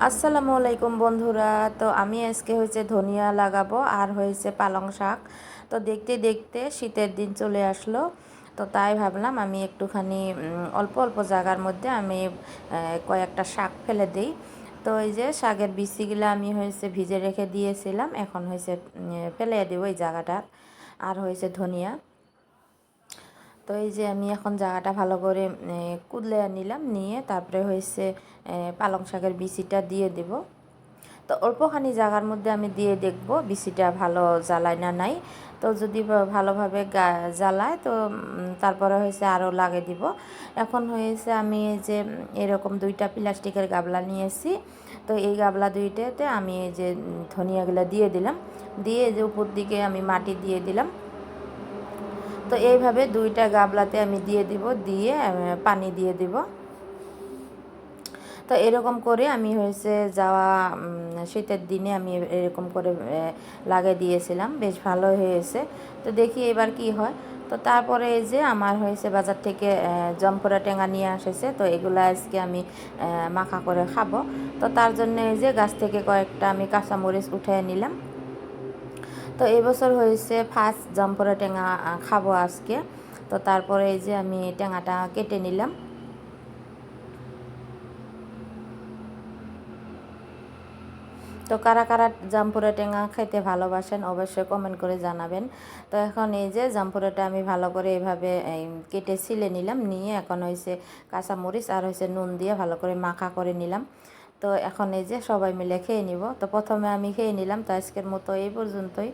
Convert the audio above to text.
আসসালামু আলাইকুম বন্ধুরা। তো আমি আজকে হয়েছে ধনিয়া লাগাবো আর হয়েছে পালং শাক। তো দেখতে দেখতে শীতের দিন চলে আসলো, তো তাই ভাবলাম আমি একটুখানি অল্প অল্প জায়গার মধ্যে আমি কয়েকটা শাক ফেলে দিই। তো এই যে শাকের বিচিগুলো আমি হয়েছে ভিজে রেখে দিয়েছিলাম, এখন হয়েছে ফেলে দেবো এই জায়গাটা। আর হয়েছে ধনিয়া। তো এই যে আমি এখন জায়গাটা ভালো করে কুদলে নিলাম, নিয়ে তারপরে হয়েছে পালং শাকের বিচিটা দিয়ে দেব। তো অল্পখানি জায়গার মধ্যে আমি দিয়ে দেখব বিচিটা ভালো জ্বালায় না নাই। তো যদি ভালোভাবে জ্বালায় তো তারপরে হয়েছে আরও লাগে দিব। এখন হয়েছে আমি যে এরকম দুইটা প্লাস্টিকের গাবলা নিয়েছি। তো এই গাবলা দুইটাতে আমি এই যে ধনিয়াগুলো দিয়ে দিলাম, দিয়ে যে উপর দিকে আমি মাটি দিয়ে দিলাম। তো এইভাবে দুইটা গাবলাতে আমি দিয়ে দিব, দিয়ে পানি দিয়ে দিব। তো এরকম করে আমি হয়েছে যাওয়া শীতের দিনে আমি এরকম করে লাগিয়ে দিয়েছিলাম, বেশ ভালো হয়েছে। তো দেখি এবার কি হয়। তো তারপরে এই যে আমার হয়েছে বাজার থেকে জম্পরা টেঙা নিয়ে এসেছে, তো এগুলো আজকে আমি মাখা করে খাবো। তো তার জন্য এই যে গাছ থেকে কয়েকটা আমি কাঁচামরিচ উঠিয়ে নিলাম। তো এবছর হয়েছে ফার্স্ট জম্পরা টেঙা খাবো আজকে। তো তারপরে এই যে আমি টেঙাটা কেটে নিলাম। তো কারা কারা জাম্পুরা টেঙা খেতে ভালোবাসেন অবশ্যই কমেন্ট করে জানাবেন। তো এখন এই যে জাম্পুরাটা আমি ভালো করে এইভাবে কেটে ছিলে নিলাম, নিয়ে এখন হয়েছে কাঁচামরিচ আর হয়েছে নুন দিয়ে ভালো করে মাখা করে নিলাম। তো এখন এই যে সবাই মিলে খেয়ে নিব। তো প্রথমে আমি খেয়ে নিলাম। তো আজকের মতো এই পর্যন্তই।